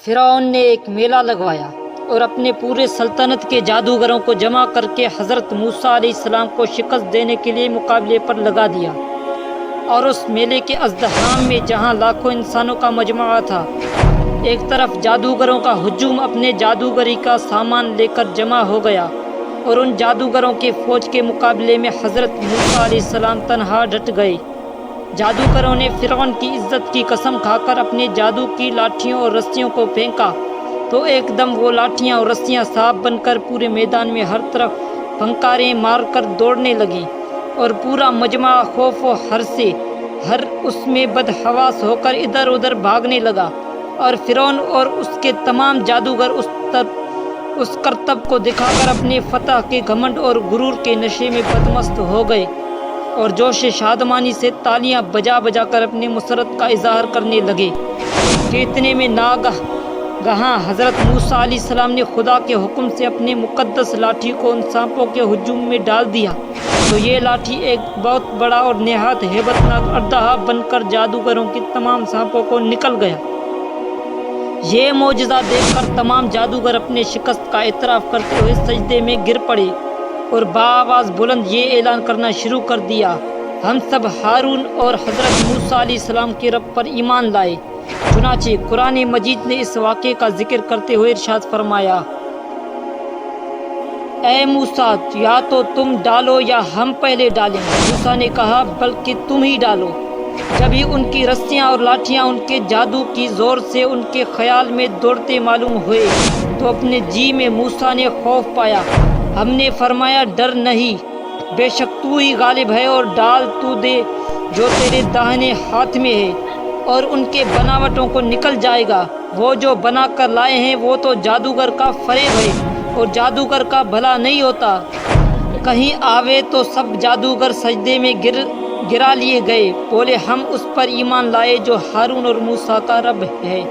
فرعون نے ایک میلہ لگوایا اور اپنے پورے سلطنت کے جادوگروں کو جمع کر کے حضرت موسیٰ علیہ السلام کو شکست دینے کے لیے مقابلے پر لگا دیا۔ اور اس میلے کے ازدحام میں جہاں لاکھوں انسانوں کا مجموعہ تھا، ایک طرف جادوگروں کا ہجوم اپنے جادوگری کا سامان لے کر جمع ہو گیا، اور ان جادوگروں کے فوج کے مقابلے میں حضرت موسیٰ علیہ السلام تنہا ڈٹ گئے۔ جادوگروں نے فرعون کی عزت کی قسم کھا کر اپنے جادو کی لاٹھیوں اور رسیوں کو پھینکا تو ایک دم وہ لاٹھیاں اور رسیاں صاف بن کر پورے میدان میں ہر طرف پھنکاریں مار کر دوڑنے لگیں، اور پورا مجمع خوف و ہر اس میں بدحواس ہو کر ادھر ادھر بھاگنے لگا، اور فرعون اور اس کے تمام جادوگر اس کرتب کو دکھا کر اپنے فتح کے گھمنڈ اور غرور کے نشے میں بدمست ہو گئے، اور جوش شادمانی سے تالیاں بجا بجا کر اپنی مسرت کا اظہار کرنے لگے کہ اتنے میں ناگہاں حضرت موسیٰ علیہ السلام نے خدا کے حکم سے اپنی مقدس لاٹھی کو ان سانپوں کے ہجوم میں ڈال دیا، تو یہ لاٹھی ایک بہت بڑا اور نہایت ہیبت ناک اژدہا بن کر جادوگروں کے تمام سانپوں کو نکل گیا۔ یہ معجزہ دیکھ کر تمام جادوگر اپنے شکست کا اعتراف کرتے ہوئے سجدے میں گر پڑے اور بآواز بلند یہ اعلان کرنا شروع کر دیا: ہم سب ہارون اور حضرت موسیٰ علیہ السلام کے رب پر ایمان لائے۔ چنانچہ قرآن مجید نے اس واقعے کا ذکر کرتے ہوئے ارشاد فرمایا: اے موسیٰ، یا تو تم ڈالو یا ہم پہلے ڈالیں۔ موسیٰ نے کہا: بلکہ تم ہی ڈالو۔ جب ہی ان کی رسیاں اور لاٹھیاں ان کے جادو کی زور سے ان کے خیال میں دوڑتے معلوم ہوئے تو اپنے جی میں موسیٰ نے خوف پایا۔ ہم نے فرمایا: ڈر نہیں، بے شک تو ہی غالب ہے، اور ڈال تو دے جو تیرے داہنے ہاتھ میں ہے، اور ان کے بناوٹوں کو نکل جائے گا۔ وہ جو بنا کر لائے ہیں وہ تو جادوگر کا فریب ہے، اور جادوگر کا بھلا نہیں ہوتا۔ کہیں آوے تو سب جادوگر سجدے میں گرا لیے گئے، بولے: ہم اس پر ایمان لائے جو ہارون اور موسیٰ کا رب ہے۔